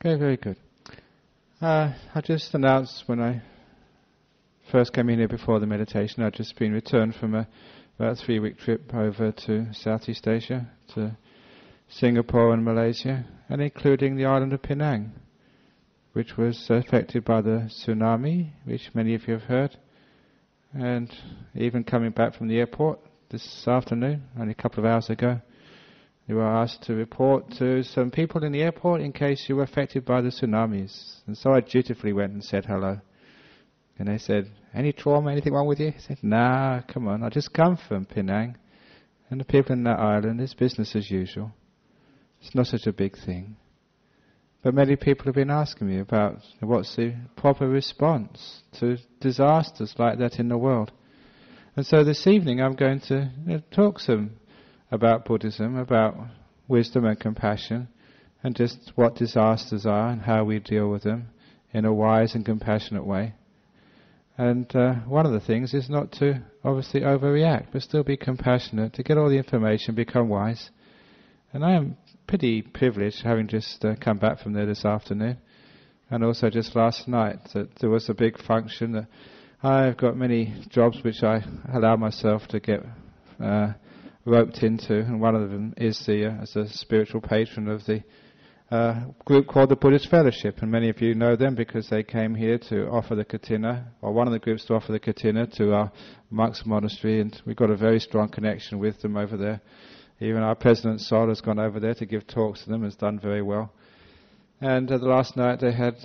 Okay, very good. I just announced when I first came in here before the meditation, I'd just been returned from about a 3-week trip over to Southeast Asia, to Singapore and Malaysia, and including the island of Penang, which was affected by the tsunami, which many of you have heard. And even coming back from the airport this afternoon, only a couple of hours ago, you were asked to report to some people in the airport in case you were affected by the tsunamis. And so I dutifully went and said hello. And they said, any trauma, anything wrong with you? I said, nah, come on, I just come from Penang. And the people in that island, it's business as usual. It's not such a big thing. But many people have been asking me about what's the proper response to disasters like that in the world. And so this evening I'm going to talk some about Buddhism, about wisdom and compassion, and just what disasters are and how we deal with them in a wise and compassionate way. And one of the things is not to obviously overreact, but still be compassionate, to get all the information, become wise. And I am pretty privileged, having just come back from there this afternoon, and also just last night, that there was a big function. That I've got many jobs which I allow myself to get roped into, and one of them is as a spiritual patron of the group called the Buddhist Fellowship, and many of you know them because they came here to offer the katina, or one of the groups to offer the katina to our monks' monastery, and we've got a very strong connection with them over there. Even our President Sol has gone over there to give talks to them, has done very well. And last night they had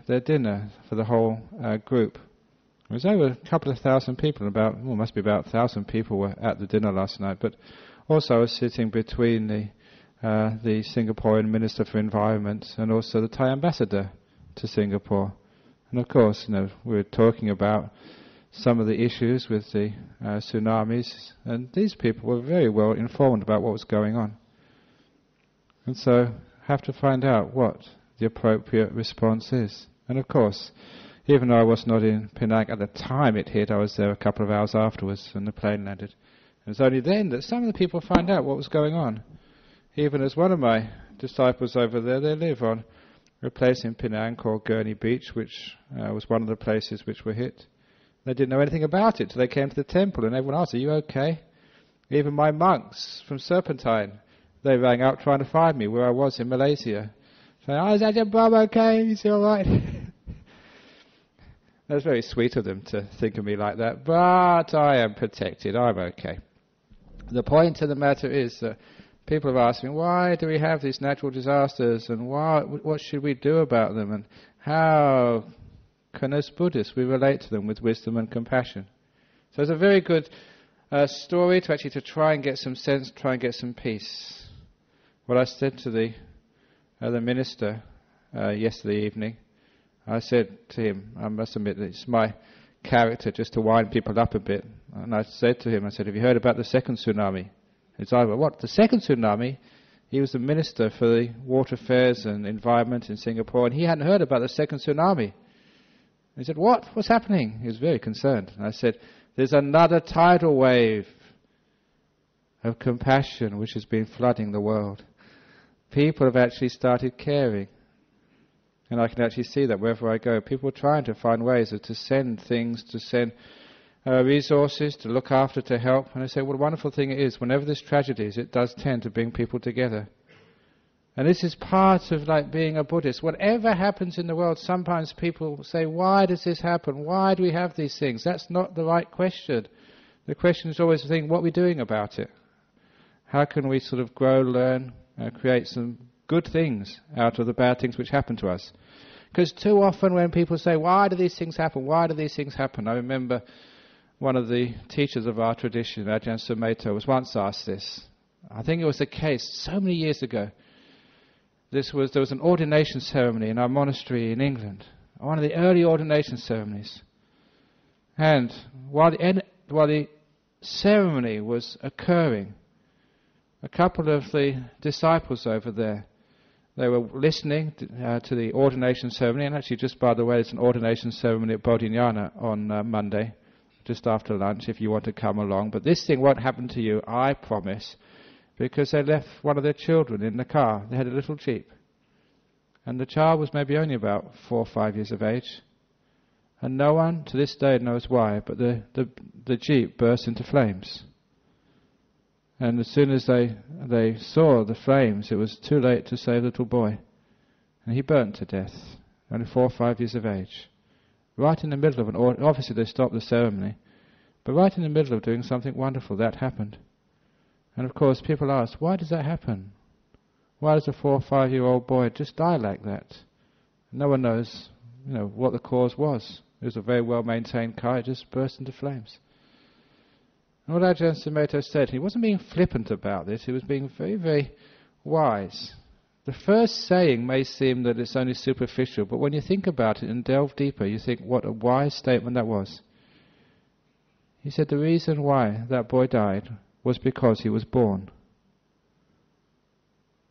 their dinner for the whole group. It was over a couple of thousand people, must be about 1,000 people were at the dinner last night. But also I was sitting between the Singaporean Minister for Environment and also the Thai Ambassador to Singapore. And of course, we were talking about some of the issues with the tsunamis, and these people were very well informed about what was going on. And so have to find out what the appropriate response is. And of course, even though I was not in Penang at the time it hit, I was there a couple of hours afterwards when the plane landed. And it was only then that some of the people found out what was going on. Even as one of my disciples over there, they live on a place in Penang called Gurney Beach, which was one of the places which were hit. They didn't know anything about it till they came to the temple, and everyone asked, are you okay? Even my monks from Serpentine, they rang up trying to find me where I was in Malaysia. Saying, is Ajahn Brahma okay? Is he all right? That was very sweet of them to think of me like that, but I am protected, I'm okay. The point of the matter is that people have asked me, why do we have these natural disasters, and what should we do about them, and how can, as Buddhists, we relate to them with wisdom and compassion? So it's a very good story to try and get some sense, try and get some peace. What I said to the minister yesterday evening, I said to him, I must admit that it's my character just to wind people up a bit. And I said to him, have you heard about the second tsunami? It's either, what, the second tsunami? He was the minister for the water affairs and environment in Singapore, and he hadn't heard about the second tsunami. He said, what? What's happening? He was very concerned. And I said, there's another tidal wave of compassion which has been flooding the world. People have actually started caring. And I can actually see that wherever I go, people are trying to find ways to send things, to send resources, to look after, to help. And I say, what a wonderful thing it is. Whenever there's tragedies, it does tend to bring people together. And this is part of being a Buddhist. Whatever happens in the world, sometimes people say, why does this happen? Why do we have these things? That's not the right question. The question is always the thing, what are we doing about it? How can we sort of grow, learn, create some good things out of the bad things which happen to us? Because too often when people say, why do these things happen? Why do these things happen? I remember one of the teachers of our tradition, Ajahn Sumedho, was once asked this. I think it was the case so many years ago. There was an ordination ceremony in our monastery in England, one of the early ordination ceremonies. And while the ceremony was occurring, a couple of the disciples over there, they were listening to the ordination ceremony. And actually, just by the way, it's an ordination ceremony at Bodhinyana on Monday, just after lunch, if you want to come along. But this thing won't happen to you, I promise, because they left one of their children in the car. They had a little Jeep. And the child was maybe only about 4 or 5 years of age. And no one to this day knows why, but the jeep burst into flames. And as soon as they saw the flames, it was too late to save the little boy. And he burnt to death, only 4 or 5 years of age. Right in the middle of obviously they stopped the ceremony, but right in the middle of doing something wonderful, that happened. And of course people ask, why does that happen? Why does a 4 or 5 year old boy just die like that? No one knows, what the cause was. It was a very well maintained car, it just burst into flames. And what Ajahn Sumedho said, he wasn't being flippant about this, he was being very, very wise. The first saying may seem that it's only superficial, but when you think about it and delve deeper, you think what a wise statement that was. He said the reason why that boy died was because he was born.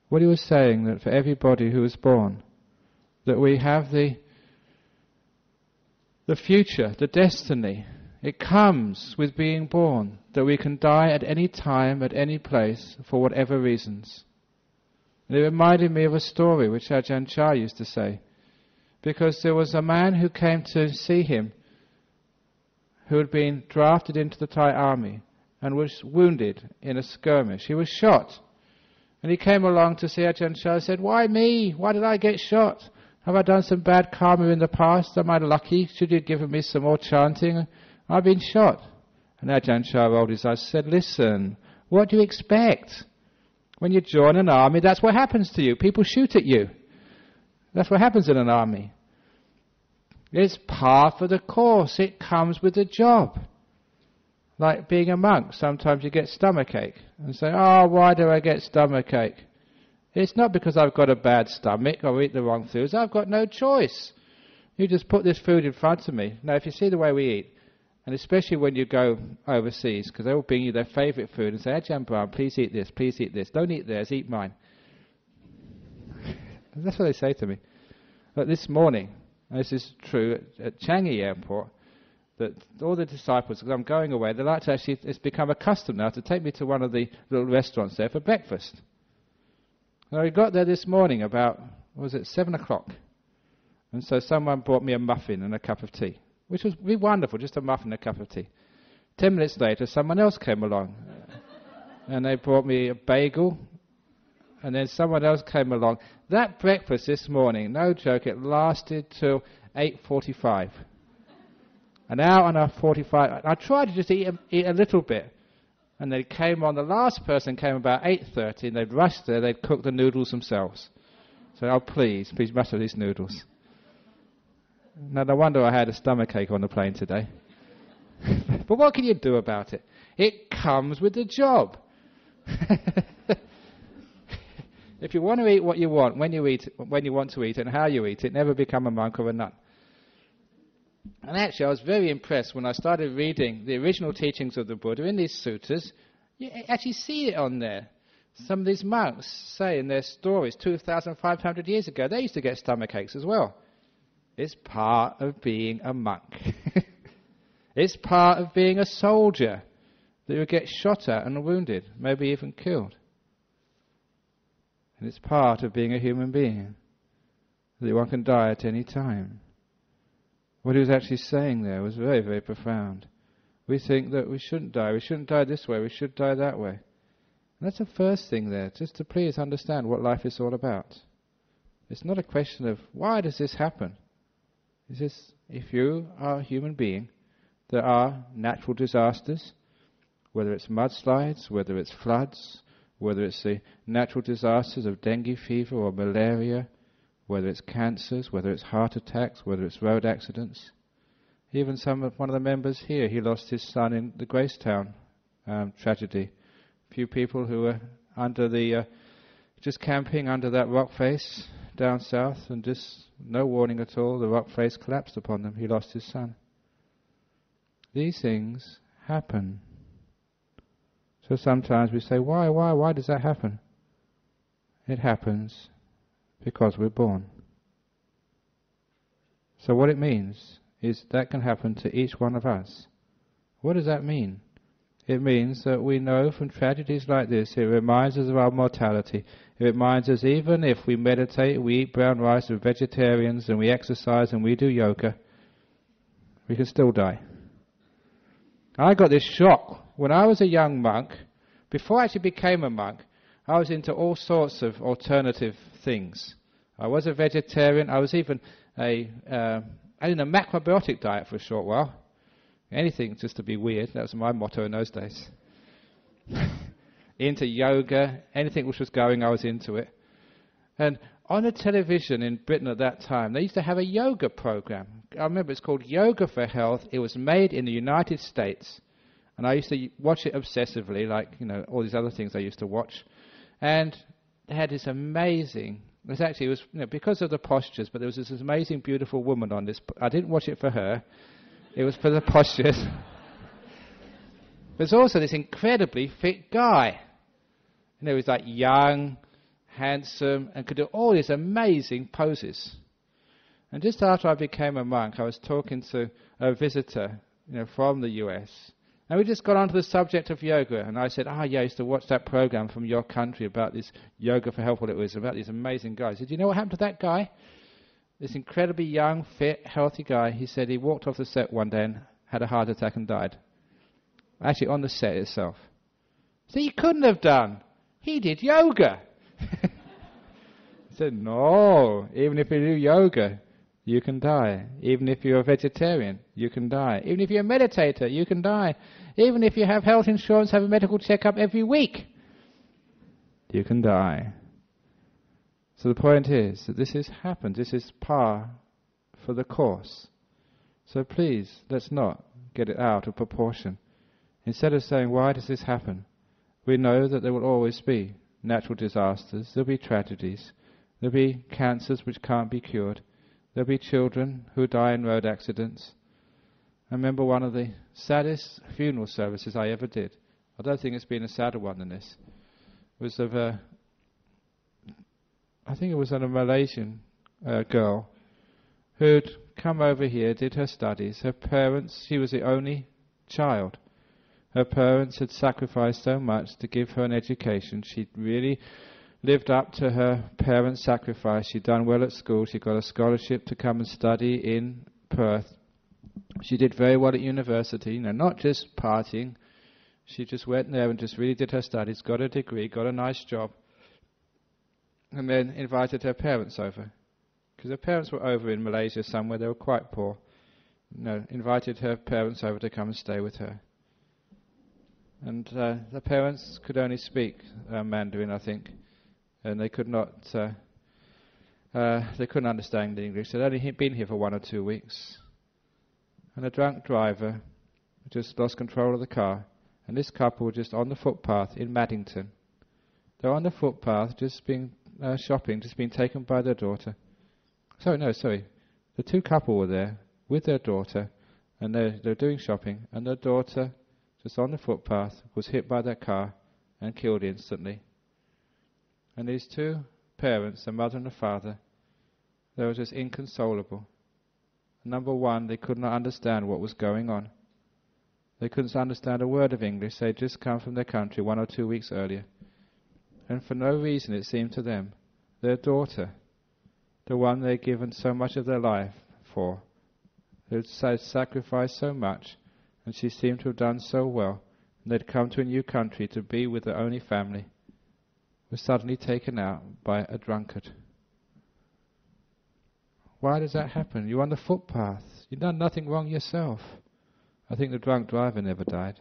What he was saying, that for everybody who was born, that we have the future, the destiny. It comes with being born, that we can die at any time, at any place, for whatever reasons. And it reminded me of a story which Ajahn Chah used to say, because there was a man who came to see him who had been drafted into the Thai army and was wounded in a skirmish. He was shot. And he came along to see Ajahn Chah and said, why me? Why did I get shot? Have I done some bad karma in the past? Am I lucky? Should you have given me some more chanting? I've been shot. And Ajahn Chah rolled his eyes and said, listen, what do you expect? When you join an army, that's what happens to you. People shoot at you. That's what happens in an army. It's part of the course. It comes with the job. Like being a monk, sometimes you get stomachache. And say, oh, why do I get stomachache? It's not because I've got a bad stomach or eat the wrong foods. I've got no choice. You just put this food in front of me. Now, if you see the way we eat, and especially when you go overseas, because they will bring you their favourite food and say, Ajahn Brahm, please eat this, please eat this. Don't eat theirs, eat mine. That's what they say to me. But this morning, and this is true at Changi Airport, that all the disciples, because I'm going away, they like to actually, it's become a custom now to take me to one of the little restaurants there for breakfast. So we got there this morning about, 7 o'clock. And so someone brought me a muffin and a cup of tea, which was really wonderful, just a muffin and a cup of tea. 10 minutes later, someone else came along. And they brought me a bagel. And then someone else came along. That breakfast this morning, no joke, it lasted till 8:45. An hour and a 45. I tried to just eat a little bit. And they came on, the last person came about 8:30, and they'd rushed there, they'd cook the noodles themselves. So, oh please must have these noodles. Now, no wonder I had a stomachache on the plane today. But what can you do about it? It comes with the job. If you want to eat what you want, when you want to eat it, and how you eat it, never become a monk or a nun. And actually, I was very impressed when I started reading the original teachings of the Buddha in these suttas. You actually see it on there. Some of these monks say in their stories 2,500 years ago, they used to get stomachaches as well. It's part of being a monk. It's part of being a soldier, that you get shot at and wounded, maybe even killed. And it's part of being a human being, that one can die at any time. What he was actually saying there was very, very profound. We think that we shouldn't die this way, we should die that way. And that's the first thing there, just to please understand what life is all about. It's not a question of, why does this happen? It's just, if you are a human being, there are natural disasters, whether it's mudslides, whether it's floods, whether it's the natural disasters of dengue fever or malaria, whether it's cancers, whether it's heart attacks, whether it's road accidents. Even one of the members here, he lost his son in the Gracetown tragedy. A few people who were just camping under that rock face down south, and just no warning at all, the rock face collapsed upon them. He lost his son. These things happen. So sometimes we say, why does that happen? It happens because we're born. So what it means is that can happen to each one of us. What does that mean? It means that we know from tragedies like this, it reminds us of our mortality. It reminds us even if we meditate, we eat brown rice, we're vegetarians, and we exercise and we do yoga, we can still die. I got this shock. When I was a young monk, before I actually became a monk, I was into all sorts of alternative things. I was a vegetarian. I was even I did a macrobiotic diet for a short while. Anything just to be weird. That was my motto in those days. Into yoga, anything which was going, I was into it. And on the television in Britain at that time, they used to have a yoga program. I remember it's called Yoga for Health. It was made in the United States. And I used to watch it obsessively, like, all these other things I used to watch. And they had this amazing, it was because of the postures, but there was this amazing, beautiful woman on this. I didn't watch it for her. It was for the postures. There's also this incredibly fit guy. He was like young, handsome, and could do all these amazing poses. And just after I became a monk, I was talking to a visitor, from the US. And we just got onto the subject of yoga. And I said, yeah, I used to watch that program from your country about this Yoga for Health, what it was, about these amazing guys. I said, you know what happened to that guy? This incredibly young, fit, healthy guy. He said he walked off the set one day and had a heart attack and died. Actually, on the set itself. So he couldn't have done. He did yoga. I said, no, even if you do yoga, you can die. Even if you're a vegetarian, you can die. Even if you're a meditator, you can die. Even if you have health insurance, have a medical checkup every week, you can die. So the point is that this has happened. This is par for the course. So please, let's not get it out of proportion. Instead of saying, why does this happen? We know that there will always be natural disasters. There'll be tragedies. There'll be cancers which can't be cured. There'll be children who die in road accidents. I remember one of the saddest funeral services I ever did. I don't think it's been a sadder one than this. It was of I think it was on a Malaysian girl who'd come over here, did her studies. Her parents, she was the only child. Her parents had sacrificed so much to give her an education. She'd really lived up to her parents' sacrifice. She'd done well at school. She got a scholarship to come and study in Perth. She did very well at university, not just partying. She just went there and just really did her studies, got a degree, got a nice job, and then invited her parents over. Because her parents were over in Malaysia somewhere, they were quite poor. Invited her parents over to come and stay with her. And the parents could only speak Mandarin, I think, and they could not. They couldn't understand the English. They'd only been here for 1 or 2 weeks, and a drunk driver just lost control of the car. And this couple were just on the footpath in Maddington. They're on the footpath, just being shopping, just being taken by their daughter. Sorry. The two couple were there with their daughter, and they're doing shopping, and their daughter, just on the footpath, was hit by their car and killed instantly. And these two parents, the mother and the father, they were just inconsolable. Number one, they could not understand what was going on. They couldn't understand a word of English. They'd just come from their country 1 or 2 weeks earlier. And for no reason, it seemed to them, their daughter, the one they'd given so much of their life for, who'd sacrificed so much, and she seemed to have done so well, and they'd come to a new country to be with their only family, was suddenly taken out by a drunkard. Why does that happen? You're on the footpath. You've done nothing wrong yourself. I think the drunk driver never died.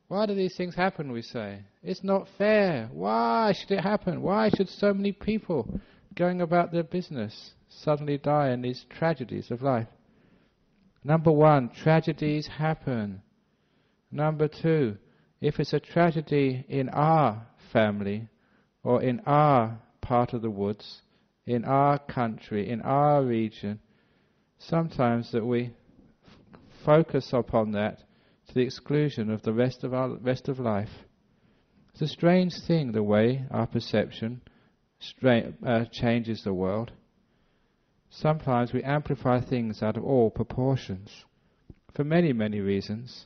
Why do these things happen, we say? It's not fair. Why should it happen? Why should so many people going about their business suddenly die in these tragedies of life? Number one, tragedies happen. Number two, if it's a tragedy in our family or in our part of the woods, in our country, in our region, sometimes that we focus upon that to the exclusion of the rest of life. It's a strange thing, the way our perception changes the world. Sometimes we amplify things out of all proportions, for many, many reasons.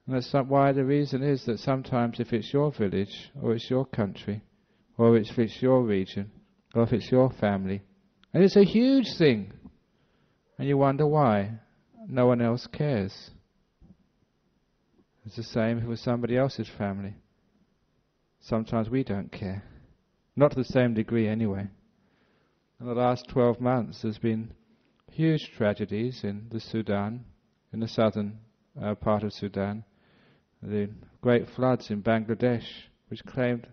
And that's why the reason is that sometimes if it's your village, or it's your country, or if it's your region, or if it's your family, and it's a huge thing, and you wonder why no one else cares. It's the same with somebody else's family. Sometimes we don't care. Not to the same degree anyway. In the last 12 months there's been huge tragedies in the Sudan, in the southern part of Sudan. The great floods in Bangladesh, which claimed,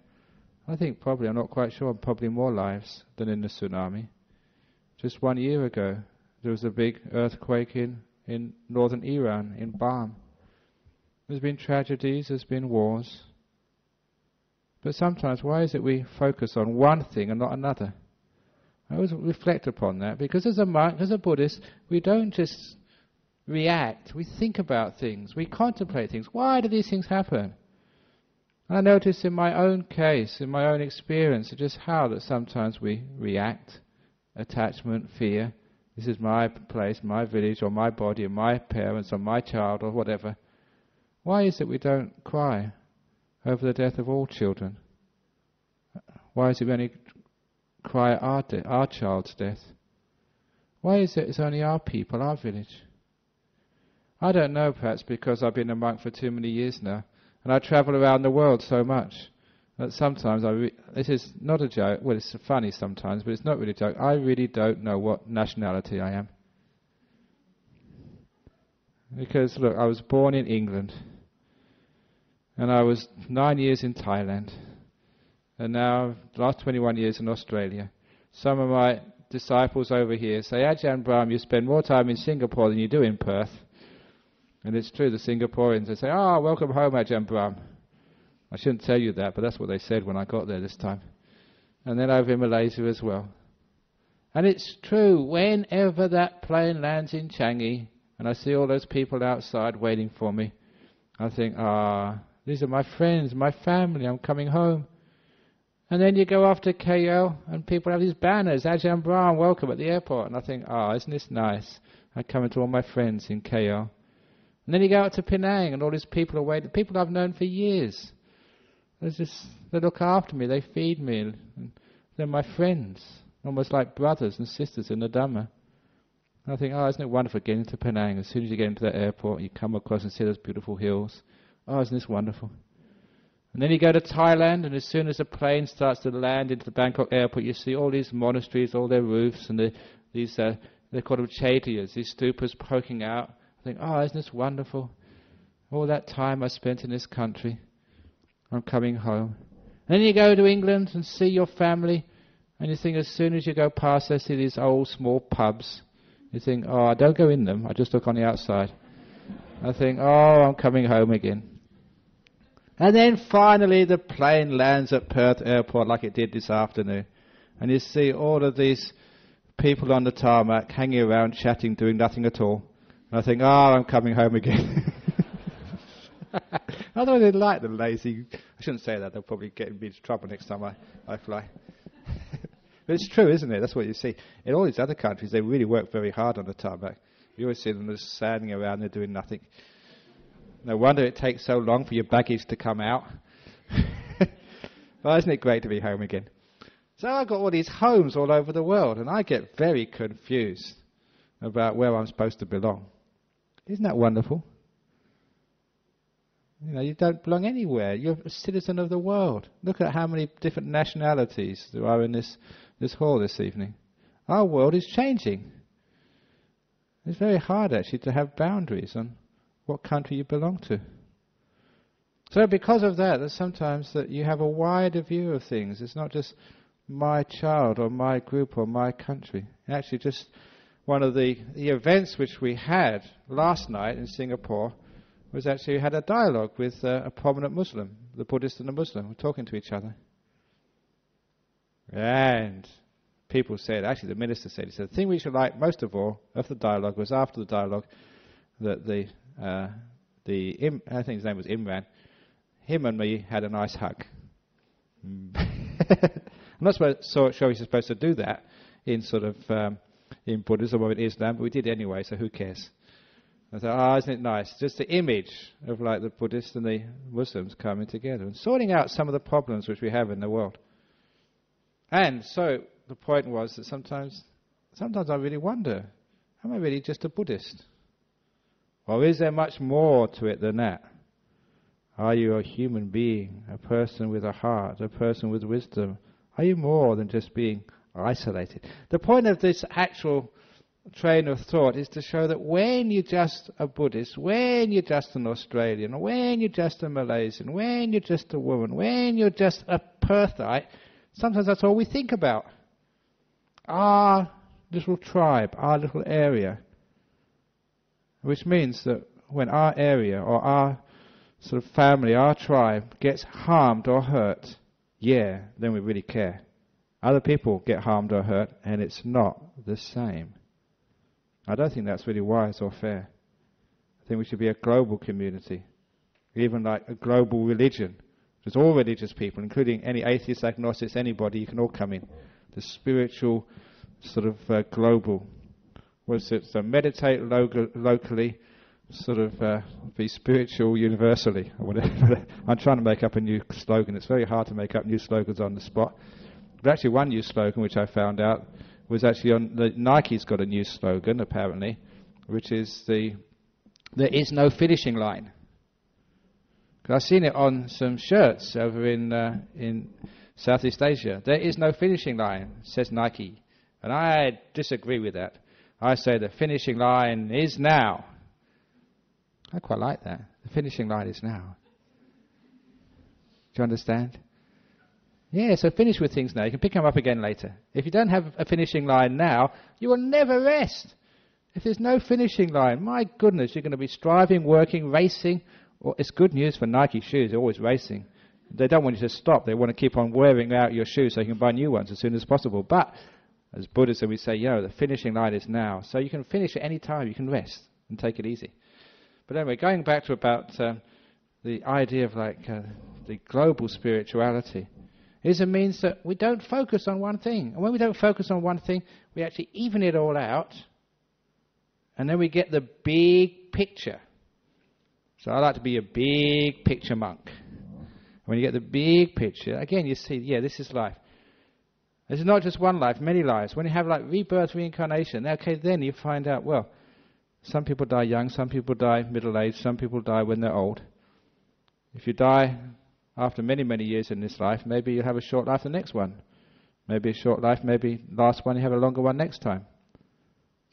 I think probably, I'm not quite sure, probably more lives than in the tsunami. Just 1 year ago there was a big earthquake in northern Iran, in Brahm. There's been tragedies, there's been wars. But sometimes, why is it we focus on one thing and not another? I always reflect upon that, because as a monk, as a Buddhist, we don't just react, we think about things, we contemplate things. Why do these things happen? I notice in my own case, in my own experience, just how that sometimes we react, attachment, fear. This is my place, my village, or my body, or my parents, or my child, or whatever. Why is it we don't cry over the death of all children? Why is it we only cry at our child's death? Why is it it's only our people, our village? I don't know, perhaps because I've been a monk for too many years now, and I travel around the world so much that sometimes this is not a joke, well, it's funny sometimes, but it's not really a joke. I really don't know what nationality I am. Because, look, I was born in England, and I was 9 years in Thailand, and now, the last 21 years in Australia. Some of my disciples over here say, Ajahn Brahm, you spend more time in Singapore than you do in Perth. And it's true, the Singaporeans, they say, welcome home, Ajahn Brahm. I shouldn't tell you that, but that's what they said when I got there this time. And then over in Malaysia as well. And it's true, whenever that plane lands in Changi, and I see all those people outside waiting for me, I think, these are my friends, my family, I'm coming home. And then you go off to KL, and people have these banners, Ajahn Brahm, welcome at the airport. And I think, isn't this nice? I come into all my friends in KL. And then you go out to Penang, and all these people are waiting, people I've known for years. They look after me, they feed me, and they're my friends, almost like brothers and sisters in the Dharma. And I think, isn't it wonderful getting to Penang? As soon as you get into that airport, you come across and see those beautiful hills. Isn't this wonderful? And then you go to Thailand, and as soon as the plane starts to land into the Bangkok airport, you see all these monasteries, all their roofs, and they're called them chaitiyas, these stupas poking out. I think, isn't this wonderful? All that time I spent in this country, I'm coming home. And then you go to England and see your family, and you think as soon as you go past, they see these old small pubs. You think, I don't go in them, I just look on the outside. I think, I'm coming home again. And then finally the plane lands at Perth Airport like it did this afternoon. And you see all of these people on the tarmac hanging around, chatting, doing nothing at all. And I think, I'm coming home again. Otherwise they like the lazy. I shouldn't say that, they'll probably get me into trouble next time I fly. But it's true, isn't it? That's what you see. In all these other countries, they really work very hard on the tarmac. You always see them just standing around there doing nothing. No wonder it takes so long for your baggage to come out. Well, isn't it great to be home again? So I've got all these homes all over the world, and I get very confused about where I'm supposed to belong. Isn't that wonderful? You don't belong anywhere. You're a citizen of the world. Look at how many different nationalities there are in this hall this evening. Our world is changing. It's very hard actually to have boundaries on what country you belong to. So because of that, there's sometimes that you have a wider view of things. It's not just my child or my group or my country. Actually, just one of the events which we had last night in Singapore was actually we had a dialogue with a prominent Muslim, the Buddhist and the Muslim, were talking to each other. And people said, actually the minister said, he said, the thing we should like most of all of the dialogue was after the dialogue that I think his name was Imran, him and me had a nice hug. I'm not sure you're supposed to do that in sort of in Buddhism or in Islam, but we did anyway, so who cares? I thought, isn't it nice? Just the image of like the Buddhists and the Muslims coming together and sorting out some of the problems which we have in the world. And so the point was that sometimes I really wonder, am I really just a Buddhist? Or is there much more to it than that? Are you a human being, a person with a heart, a person with wisdom? Are you more than just being isolated? The point of this actual train of thought is to show that when you're just a Buddhist, when you're just an Australian, when you're just a Malaysian, when you're just a woman, when you're just a Perthite, sometimes that's all we think about. Our little tribe, our little area. Which means that when our area or our sort of family, our tribe gets harmed or hurt, then we really care. Other people get harmed or hurt and it's not the same. I don't think that's really wise or fair. I think we should be a global community, even like a global religion. There's all religious people, including any atheists, agnostics, anybody, you can all come in. The spiritual sort of global. Was it? So meditate locally, sort of be spiritual universally, or whatever. I'm trying to make up a new slogan. It's very hard to make up new slogans on the spot. But actually one new slogan which I found out was actually on Nike's got a new slogan apparently, which is there is no finishing line. Because I've seen it on some shirts over in Southeast Asia. There is no finishing line, says Nike. And I disagree with that. I say the finishing line is now. I quite like that. The finishing line is now. Do you understand? Yeah, so finish with things now. You can pick them up again later. If you don't have a finishing line now, you will never rest. If there's no finishing line, my goodness, you're going to be striving, working, racing. Well, it's good news for Nike shoes. They're always racing. They don't want you to stop. They want to keep on wearing out your shoes so you can buy new ones as soon as possible. But as Buddhists, we say, the finishing line is now. So you can finish at any time. You can rest and take it easy. But anyway, going back to about the idea of the global spirituality, it means that we don't focus on one thing. And when we don't focus on one thing, we actually even it all out. And then we get the big picture. So I like to be a big picture monk. When you get the big picture, again you see, this is life. This is not just one life, many lives. When you have rebirth, reincarnation, then you find out, some people die young, some people die middle-aged, some people die when they're old. If you die after many, many years in this life, maybe you'll have a short life the next one. Maybe a short life, maybe last one, you have a longer one next time.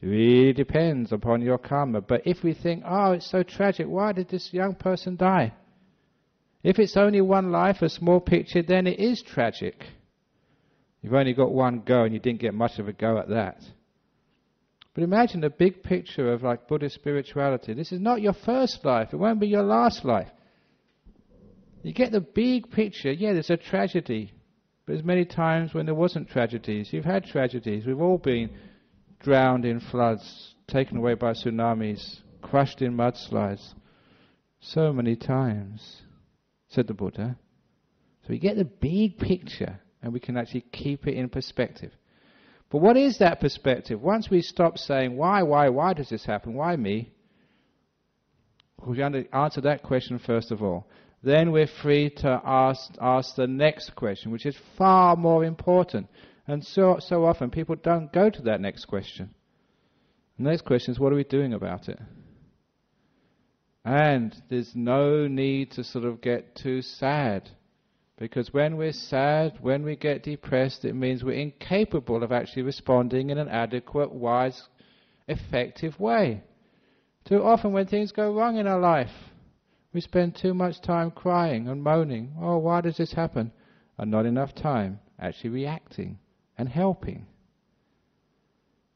It really depends upon your karma. But if we think, it's so tragic, why did this young person die? If it's only one life, a small picture, then it is tragic. You've only got one go and you didn't get much of a go at that. But imagine the big picture of Buddhist spirituality. This is not your first life. It won't be your last life. You get the big picture. There's a tragedy. But there's many times when there wasn't tragedies. You've had tragedies. We've all been drowned in floods, taken away by tsunamis, crushed in mudslides. So many times, said the Buddha. So we get the big picture and we can actually keep it in perspective. But what is that perspective? Once we stop saying, why does this happen? Why me? We answer that question first of all. Then we're free to ask the next question, which is far more important. And so often people don't go to that next question. The next question is, what are we doing about it? And there's no need to sort of get too sad. Because when we're sad, when we get depressed, it means we're incapable of actually responding in an adequate, wise, effective way. Too often when things go wrong in our life, we spend too much time crying and moaning. Why does this happen? And not enough time actually reacting and helping.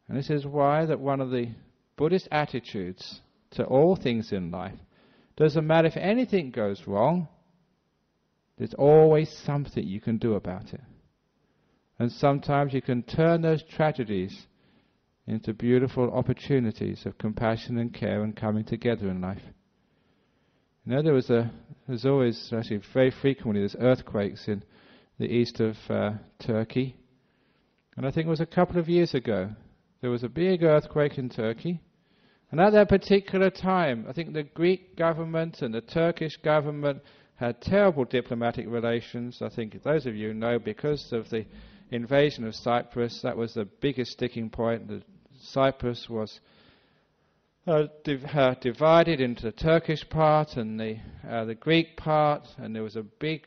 And this is why that one of the Buddhist attitudes to all things in life, doesn't matter if anything goes wrong, there's always something you can do about it. And sometimes you can turn those tragedies into beautiful opportunities of compassion and care and coming together in life. There's always, actually very frequently, there's earthquakes in the east of Turkey. And I think it was a couple of years ago, there was a big earthquake in Turkey. And at that particular time, I think the Greek government and the Turkish government had terrible diplomatic relations. I think those of you know, because of the invasion of Cyprus, that was the biggest sticking point. Cyprus was divided into the Turkish part and the Greek part, and there was a big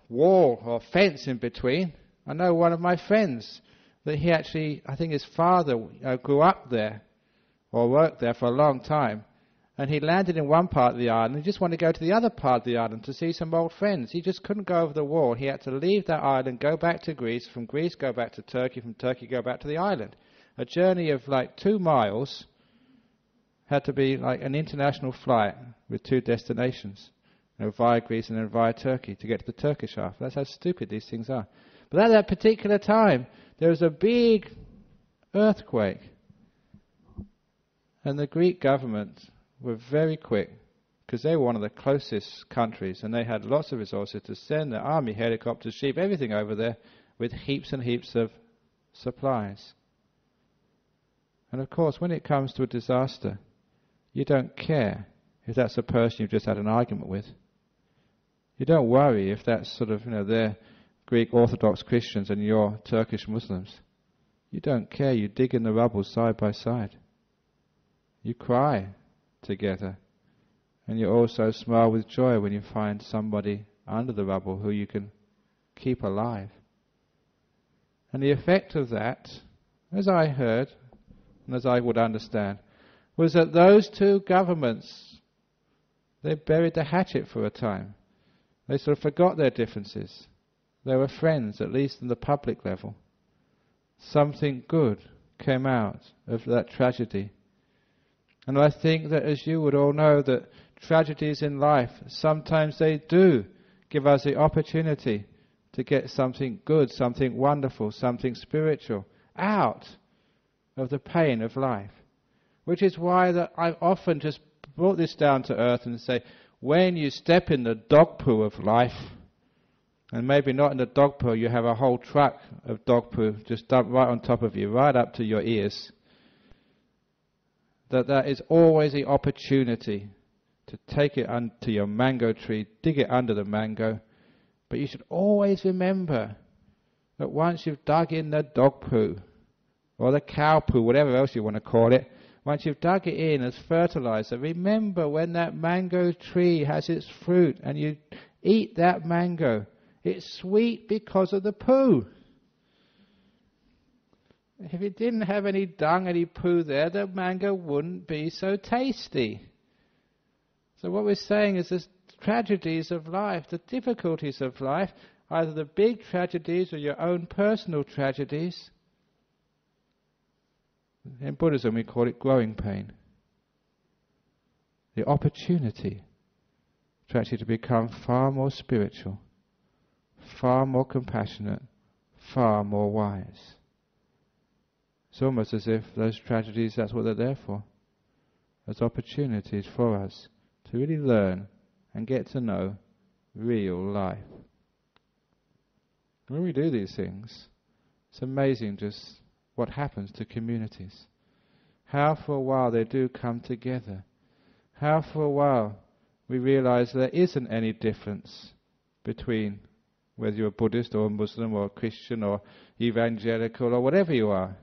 wall or fence in between. I know one of my friends that he actually, I think his father grew up there or worked there for a long time, and he landed in one part of the island and he just wanted to go to the other part of the island to see some old friends. He just couldn't go over the wall. He had to leave that island, go back to Greece, from Greece go back to Turkey, from Turkey go back to the island. A journey of like 2 miles had to be like an international flight with 2 destinations, via Greece and then via Turkey to get to the Turkish half. That's how stupid these things are. But at that particular time, there was a big earthquake, and the Greek government were very quick, because they were one of the closest countries, and they had lots of resources to send their army, helicopters, sheep, everything over there with heaps and heaps of supplies. And of course, when it comes to a disaster, you don't care if that's a person you've just had an argument with. You don't worry if that's sort of, they're Greek Orthodox Christians and you're Turkish Muslims. You don't care. You dig in the rubble side by side. You cry together. And you also smile with joy when you find somebody under the rubble who you can keep alive. And the effect of that, as I heard, and as I would understand, was that those 2 governments, they buried the hatchet for a time. They sort of forgot their differences. They were friends, at least in the public level. Something good came out of that tragedy. And I think that, as you would all know, that tragedies in life, sometimes they do give us the opportunity to get something good, something wonderful, something spiritual out of the pain of life. Which is why that I often just brought this down to earth and say, when you step in the dog poo of life, and maybe not in the dog poo, you have a whole truck of dog poo just dumped right on top of you, right up to your ears, that is always the opportunity to take it onto your mango tree, dig it under the mango. But you should always remember that once you've dug in the dog poo, or the cow poo, whatever else you want to call it, once you've dug it in as fertilizer, remember when that mango tree has its fruit and you eat that mango, it's sweet because of the poo. If it didn't have any dung, any poo there, the mango wouldn't be so tasty. So what we're saying is the tragedies of life, the difficulties of life, either the big tragedies or your own personal tragedies. In Buddhism we call it growing pain. The opportunity to actually to become far more spiritual, far more compassionate, far more wise. It's almost as if those tragedies, that's what they're there for. As opportunities for us to really learn and get to know real life. When we do these things, it's amazing just what happens to communities. How for a while they do come together. How for a while we realize there isn't any difference between whether you're a Buddhist or a Muslim or a Christian or evangelical or whatever you are.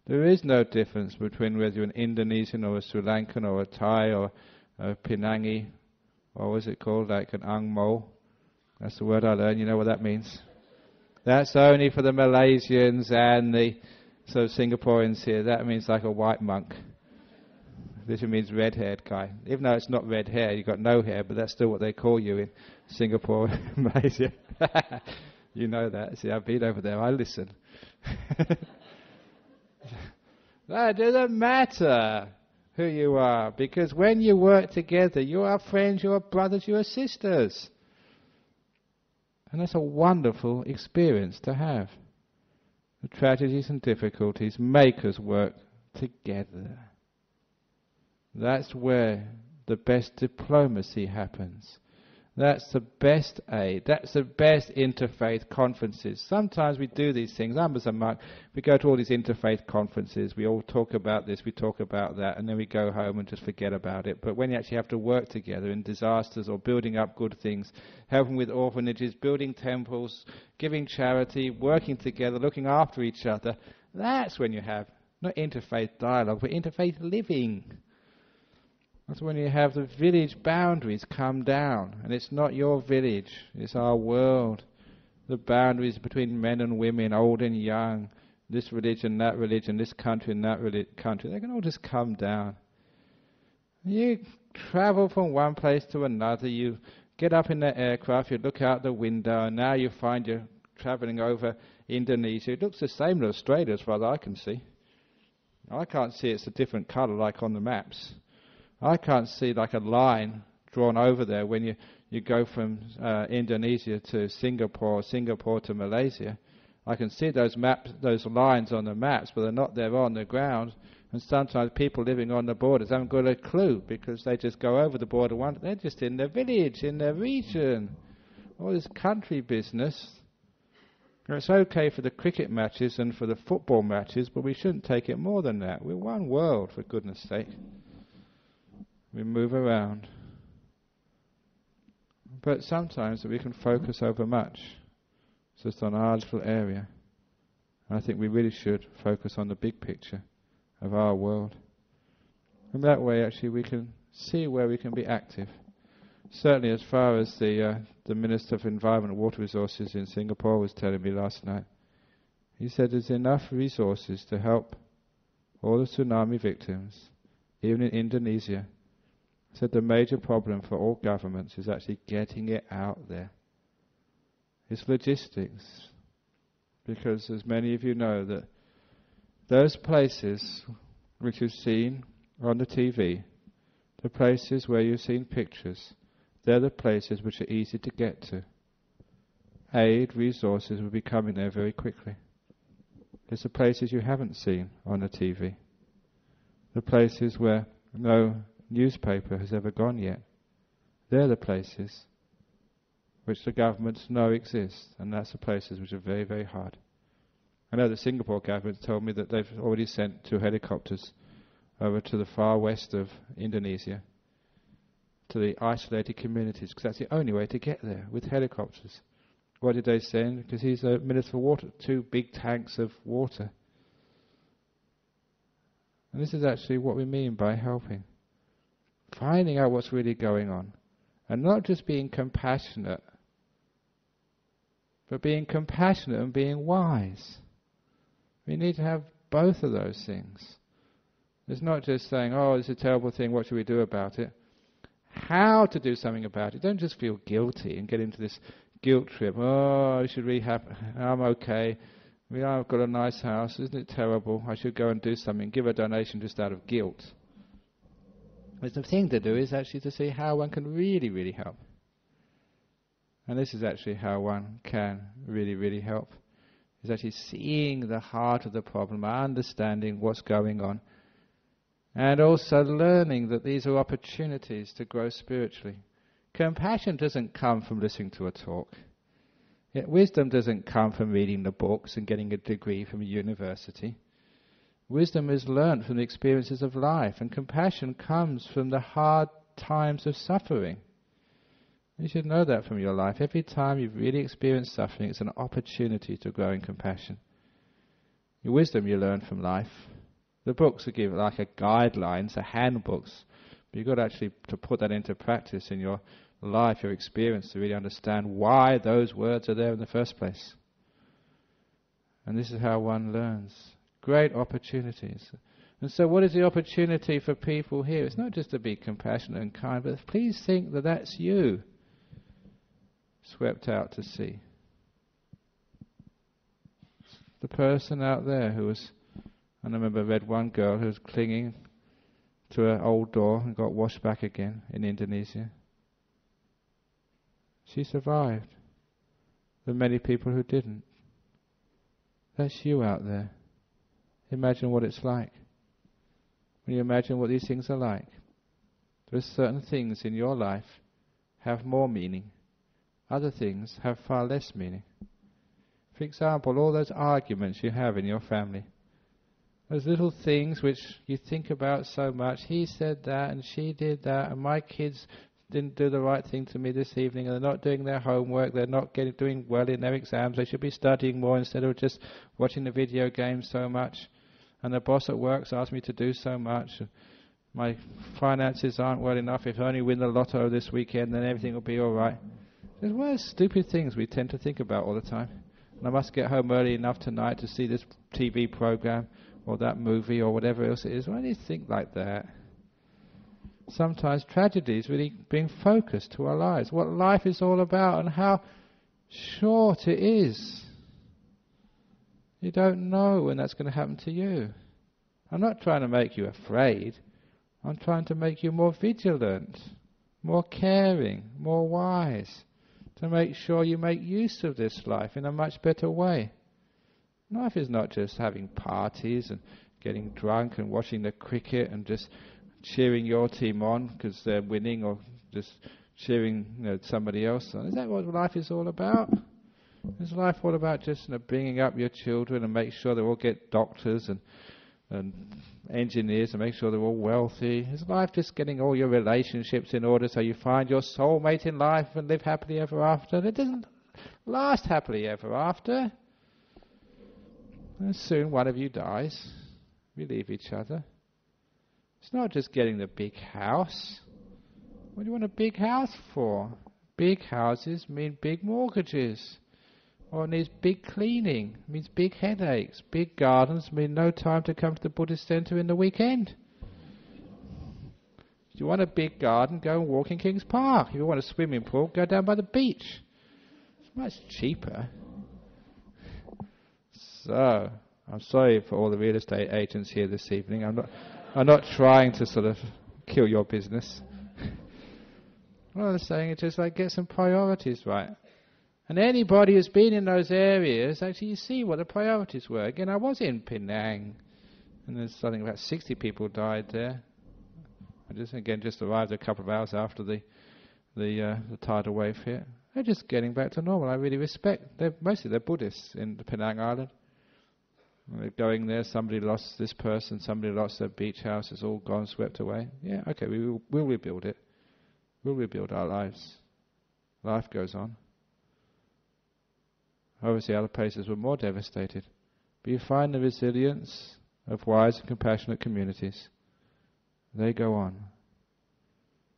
There is no difference between whether you're an Indonesian or a Sri Lankan or a Thai or a Penangi, or what's it called, like an Ang Mo. That's the word I learned, you know what that means. That's only for the Malaysians and the sort of Singaporeans here. That means like a white monk. This means red-haired guy. Even though it's not red hair, you've got no hair, but that's still what they call you in Singapore and Malaysia. You know that. See, I've been over there. I listen. That doesn't matter who you are, because when you work together, you are friends, you are brothers, you are sisters. And that's a wonderful experience to have. The tragedies and difficulties make us work together. That's where the best diplomacy happens. That's the best aid. That's the best interfaith conferences. Sometimes we do these things. I'm as a monk. We go to all these interfaith conferences. We all talk about this, we talk about that, and then we go home and just forget about it. But when you actually have to work together in disasters or building up good things, helping with orphanages, building temples, giving charity, working together, looking after each other, that's when you have not interfaith dialogue, but interfaith living. That's when you have the village boundaries come down, and it's not your village, it's our world. The boundaries between men and women, old and young, this religion, this country and that country, they can all just come down. You travel from one place to another, you get up in the aircraft, you look out the window, and now you find you're travelling over Indonesia. It looks the same in Australia as far as I can see. I can't see it's a different colour like on the maps. I can't see like a line drawn over there when you go from Indonesia to Singapore to Malaysia. I can see those lines on the maps, but they're not there on the ground. And sometimes people living on the borders haven't got a clue because they just go over the border they're just in their village, in their region. All this country business. It's okay for the cricket matches and for the football matches, but we shouldn't take it more than that. We're one world, for goodness sake. We move around. But sometimes we can focus over much, just on our little area. I think we really should focus on the big picture of our world. And that way actually we can see where we can be active. Certainly as far as the Minister of Environment and Water Resources in Singapore was telling me last night, he said there's enough resources to help all the tsunami victims, even in Indonesia. Said the major problem for all governments is actually getting it out there. It's logistics. Because as many of you know, that those places which you've seen on the TV, the places where you've seen pictures, they're the places which are easy to get to. Aid, resources will be coming there very quickly. It's the places you haven't seen on the TV. The places where no newspaper has ever gone yet. They're the places which the governments know exist, and that's the places which are very, very hard. I know the Singapore government told me that they've already sent 2 helicopters over to the far west of Indonesia, to the isolated communities, because that's the only way to get there, with helicopters. Why did they send? Because he's a Minister for Water, 2 big tanks of water. And this is actually what we mean by helping. Finding out what's really going on. And not just being compassionate, but being compassionate and being wise. We need to have both of those things. It's not just saying, oh, it's a terrible thing, what should we do about it? How to do something about it. Don't just feel guilty and get into this guilt trip. Oh, I should I'm okay. I've got a nice house, isn't it terrible? I should go and do something, give a donation just out of guilt. The thing to do is actually to see how one can really, really help. And this is actually how one can really, really help. Is actually seeing the heart of the problem, understanding what's going on, and also learning that these are opportunities to grow spiritually. Compassion doesn't come from listening to a talk. Wisdom doesn't come from reading the books and getting a degree from a university. Wisdom is learnt from the experiences of life, and compassion comes from the hard times of suffering. You should know that from your life. Every time you've really experienced suffering, it's an opportunity to grow in compassion. Your wisdom you learn from life. The books are given like a guidelines, a handbooks, but you've got actually to put that into practice in your life, your experience, to really understand why those words are there in the first place. And this is how one learns. Great opportunities. And so what is the opportunity for people here? It's not just to be compassionate and kind, but please think that that's you, swept out to sea. The person out there who was, and I remember I read one girl who was clinging to an old door and got washed back again in Indonesia. She survived. There are many people who didn't. That's you out there. Imagine what it's like. When you imagine what these things are like, there are certain things in your life have more meaning. Other things have far less meaning. For example, all those arguments you have in your family, those little things which you think about so much. He said that and she did that, and my kids didn't do the right thing to me this evening, and they're not doing their homework, they're not doing well in their exams, they should be studying more instead of just watching the video games so much. And the boss at work's asked me to do so much. My finances aren't well enough. If I only win the lotto this weekend, then everything will be all right. There's one of those stupid things we tend to think about all the time. And I must get home early enough tonight to see this TV program or that movie or whatever else it is. Why do you think like that? Sometimes tragedies really bring focus to our lives, what life is all about and how short it is. You don't know when that's going to happen to you. I'm not trying to make you afraid. I'm trying to make you more vigilant, more caring, more wise, to make sure you make use of this life in a much better way. Life is not just having parties and getting drunk and watching the cricket and just cheering your team on because they're winning, or just cheering somebody else on. Is that what life is all about? Is life all about just bringing up your children and make sure they all get doctors and engineers and make sure they're all wealthy? Is life just getting all your relationships in order so you find your soulmate in life and live happily ever after? It doesn't last happily ever after. And soon one of you dies. We leave each other. It's not just getting the big house. What do you want a big house for? Big houses mean big mortgages. Or it needs big cleaning, means big headaches. Big gardens mean no time to come to the Buddhist centre in the weekend. If you want a big garden, go and walk in King's Park. If you want a swimming pool, go down by the beach. It's much cheaper. So, I'm sorry for all the real estate agents here this evening. I'm not trying to sort of kill your business. What I'm saying is just get some priorities right. And anybody who's been in those areas, actually you see what the priorities were. Again, I was in Penang, and there's something about 60 people died there. I just arrived a couple of hours after the tidal wave hit. They're just getting back to normal. I really respect. Mostly they're Buddhists in the Penang Island. They're going there, somebody lost this person, somebody lost their beach house, it's all gone, swept away. Yeah, okay, we'll rebuild it. We'll rebuild our lives. Life goes on. Obviously other places were more devastated. But you find the resilience of wise and compassionate communities. They go on.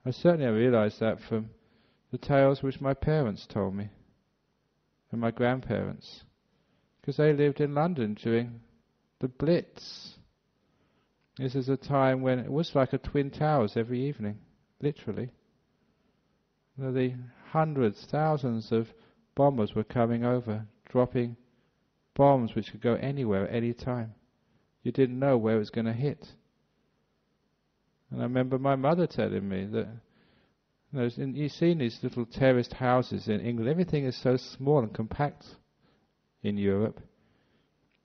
I realised that from the tales which my parents told me, and my grandparents, because they lived in London during the Blitz. This is a time when it was like a Twin Towers every evening, literally. The hundreds, thousands of bombers were coming over, dropping bombs which could go anywhere at any time. You didn't know where it was going to hit. And I remember my mother telling me that you've seen these little terraced houses in England. Everything is so small and compact in Europe.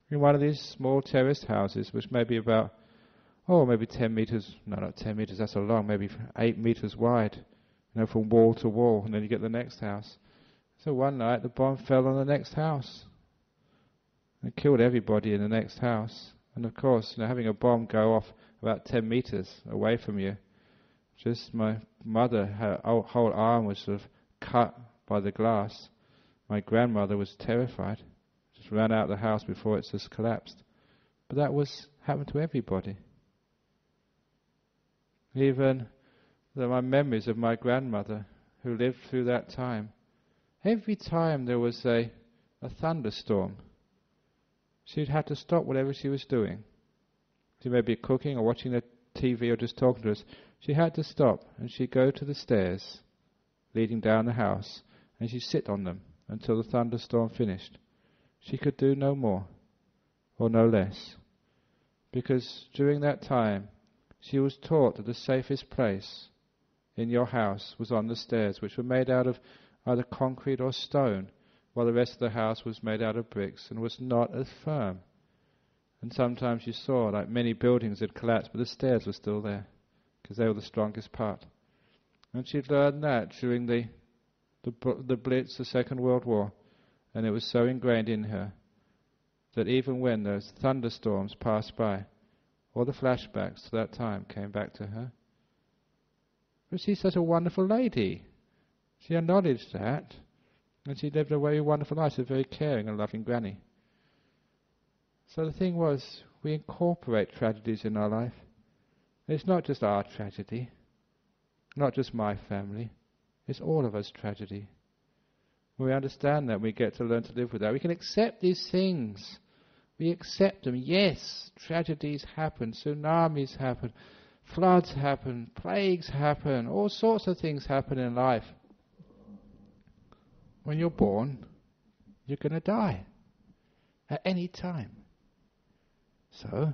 In one of these small terraced houses, which may be about, maybe 10 meters, no, not 10 meters, that's so long, maybe 8 meters wide, from wall to wall, and then you get the next house. So one night the bomb fell on the next house. It killed everybody in the next house. And of course, having a bomb go off about 10 meters away from you, just my mother, her whole arm was sort of cut by the glass. My grandmother was terrified. Just ran out of the house before it just collapsed. But that happened to everybody. Even my memories of my grandmother who lived through that time. Every time there was a thunderstorm, she'd have to stop whatever she was doing. She may be cooking or watching the TV or just talking to us. She had to stop and she'd go to the stairs leading down the house and she'd sit on them until the thunderstorm finished. She could do no more or no less, because during that time she was taught that the safest place in your house was on the stairs, which were made out of either concrete or stone, while the rest of the house was made out of bricks and was not as firm. And sometimes you saw like many buildings had collapsed, but the stairs were still there because they were the strongest part. And she learned that during the Blitz, the Second World War. And it was so ingrained in her that even when those thunderstorms passed by, all the flashbacks to that time came back to her. But she's such a wonderful lady. She acknowledged that, and she lived a very wonderful life. She's a very caring and loving granny. So the thing was, we incorporate tragedies in our life. It's not just our tragedy, not just my family, it's all of us tragedy. When we understand that, we get to learn to live with that. We can accept these things. We accept them. Yes, tragedies happen, tsunamis happen, floods happen, plagues happen, all sorts of things happen in life. When you're born, you're going to die at any time. So,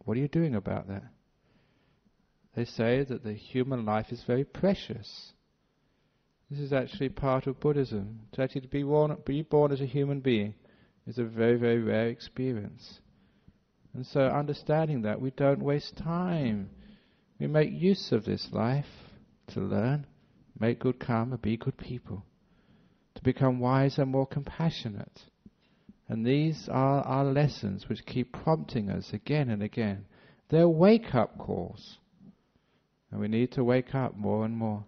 what are you doing about that? They say that the human life is very precious. This is actually part of Buddhism. To actually be born as a human being is a very, very rare experience. And so understanding that, we don't waste time. We make use of this life to learn, make good karma, be good people, to become wiser, more compassionate. And these are our lessons which keep prompting us again and again. They're wake-up calls. And we need to wake up more and more.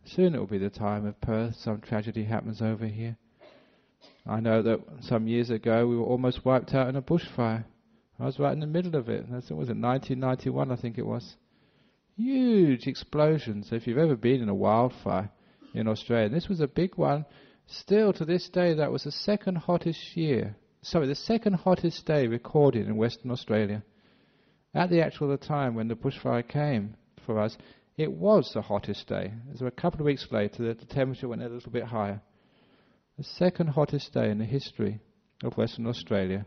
Soon it will be the time of Perth. Some tragedy happens over here. I know that some years ago we were almost wiped out in a bushfire. I was right in the middle of it. Was it 1991, I think it was. Huge explosions. If you've ever been in a wildfire in Australia, this was a big one. Still to this day, that was the second hottest day recorded in Western Australia. At the actual time when the bushfire came for us, it was the hottest day. So a couple of weeks later, the temperature went a little bit higher. The second hottest day in the history of Western Australia,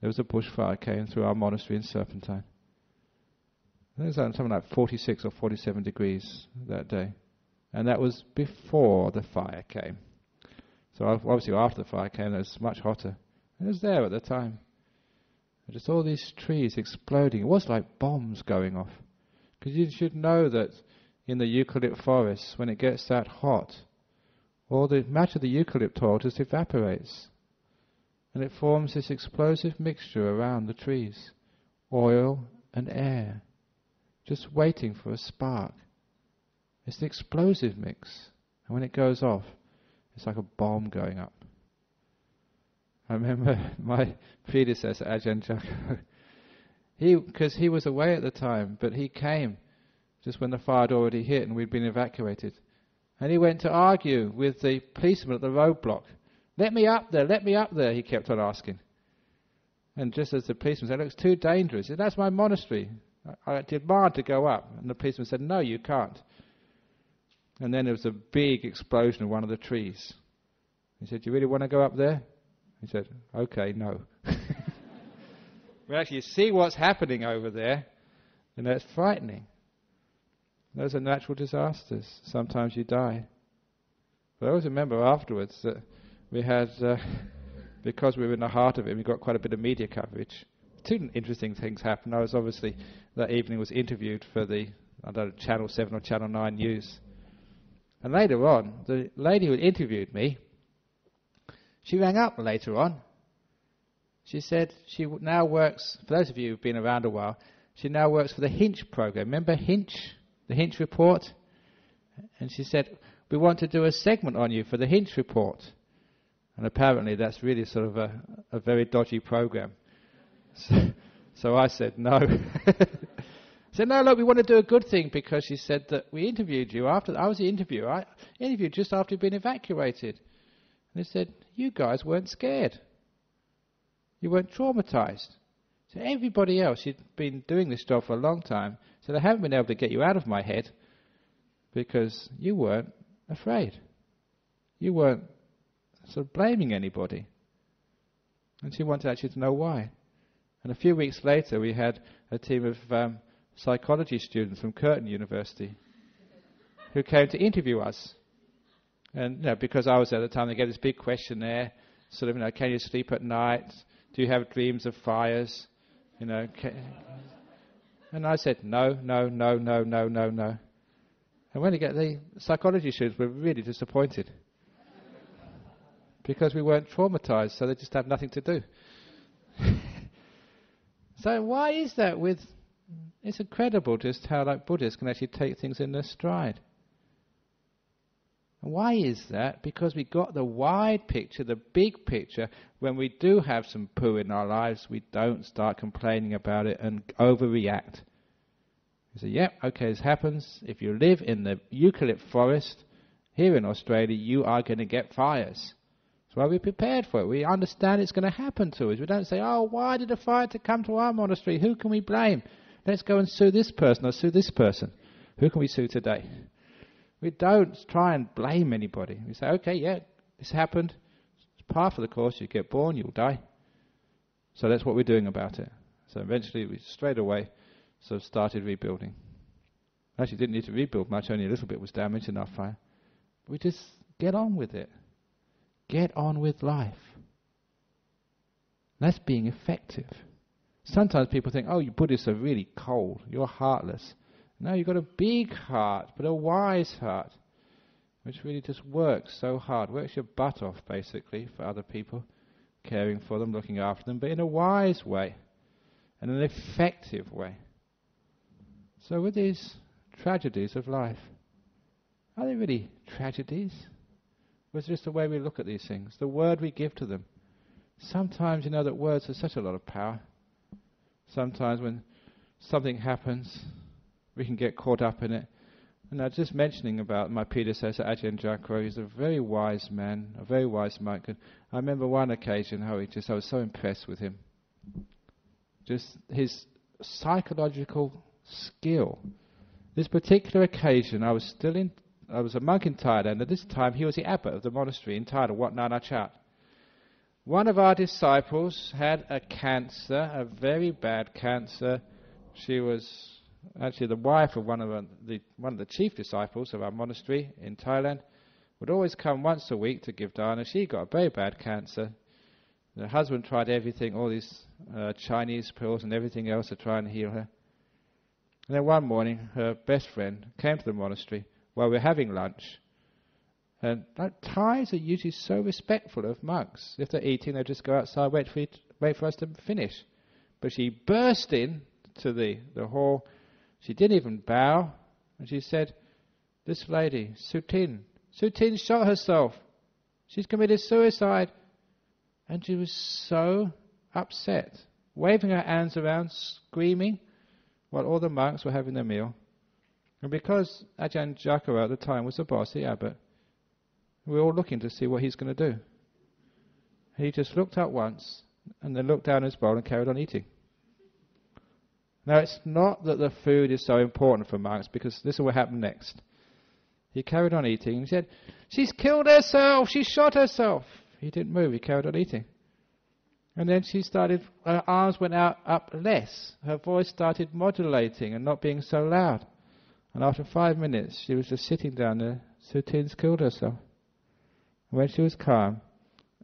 there was a bushfire came through our monastery in Serpentine. It was something like 46 or 47 degrees that day. And that was before the fire came. So obviously after the fire came, it was much hotter. And it was there at the time. And just all these trees exploding. It was like bombs going off. Because you should know that in the eucalypt forests, when it gets that hot, much of the eucalyptus just evaporates. And it forms this explosive mixture around the trees. Oil and air. Just waiting for a spark. It's the explosive mix. And when it goes off, it's like a bomb going up. I remember my predecessor, Ajahn Brahmavamso, because he was away at the time, but he came just when the fire had already hit and we'd been evacuated. And he went to argue with the policeman at the roadblock. Let me up there, he kept on asking. And just as the policeman said, look, it's too dangerous. He said, that's my monastery. I demand to go up. And the policeman said, no, you can't. And then there was a big explosion of one of the trees. He said, you really want to go up there? He said, okay, no. Well, actually, you see what's happening over there, and that's frightening. Those are natural disasters. Sometimes you die. But I always remember afterwards that we had, because we were in the heart of it, we got quite a bit of media coverage. Two interesting things happened. I was obviously, that evening, was interviewed for the, Channel 7 or Channel 9 news. And later on, the lady who interviewed me, she rang up later on. She said she now works, for those of you who've been around a while, she now works for the Hinch program. Remember Hinch? The Hinch report? And she said, we want to do a segment on you for the Hinch report. And apparently that's really sort of a very dodgy program. So I said no. I said, no, look, we want to do a good thing, because she said that we interviewed you after, I was the interviewer, I interviewed just after you'd been evacuated. And they said, you guys weren't scared. You weren't traumatized. So everybody else, who'd been doing this job for a long time, said, I haven't been able to get you out of my head because you weren't afraid. You weren't sort of blaming anybody. And she wanted actually to know why. And a few weeks later, we had a team of psychology students from Curtin University who came to interview us. And because I was there at the time, they gave this big questionnaire, sort of, can you sleep at night? Do you have dreams of fires? And I said, no. And when the psychology students were really disappointed because we weren't traumatized, so they just had nothing to do. So why is that? It's incredible just how Buddhists can actually take things in their stride. And why is that? Because we got the wide picture, the big picture. When we do have some poo in our lives, we don't start complaining about it and overreact. You say, yep, okay, this happens. If you live in the eucalypt forest here in Australia, you are going to get fires. That's why we're prepared for it. We understand it's going to happen to us. We don't say, oh, why did a fire to come to our monastery? Who can we blame? Let's go and sue this person or sue this person. Who can we sue today? We don't try and blame anybody. We say, okay, yeah, this happened. It's par for the course. You get born, you'll die. So that's what we're doing about it. So eventually we straight away started rebuilding. Actually didn't need to rebuild much, only a little bit was damaged in our fire. We just get on with it. Get on with life. That's being effective. Sometimes people think, oh, you Buddhists are really cold, you're heartless. No, you've got a big heart, but a wise heart, which really just works so hard, works your butt off basically for other people, caring for them, looking after them, but in a wise way, and an effective way. So with these tragedies of life, are they really tragedies? Or is it just the way we look at these things, the word we give to them? Sometimes you know that words have such a lot of power. Sometimes when something happens, we can get caught up in it. And I was just mentioning about my predecessor, Ajahn Brahmavamso. He's a very wise man, a very wise monk. And I remember one occasion how I was so impressed with him. Just his psychological skill. This particular occasion, I was a monk in Thailand. At this time, he was the abbot of the monastery in Thailand, Wat Nanachat. One of our disciples had a cancer, a very bad cancer. She was actually the wife of one of the chief disciples of our monastery in Thailand. Would always come once a week to give dharna. She got a very bad cancer. The husband tried everything, all these Chinese pills and everything else to try and heal her. And then one morning, her best friend came to the monastery while we were having lunch. And Thais are usually so respectful of monks. If they're eating, they'll just go outside, wait for us to finish. But she burst in to the hall. She didn't even bow. And she said, this lady, Sutin shot herself. She's committed suicide. And she was so upset, waving her hands around, screaming, while all the monks were having their meal. And because Ajahn Brahmavamso at the time was the boss, the abbot, we were all looking to see what he's going to do. He just looked up once, and then looked down at his bowl and carried on eating. Now, it's not that the food is so important for monks, because this is what happened next. He carried on eating, and he said, she's killed herself, she shot herself. He didn't move, he carried on eating. And then her arms went up less. Her voice started modulating and not being so loud. And after 5 minutes, she was just sitting down there. Sutin's killed herself. And when she was calm,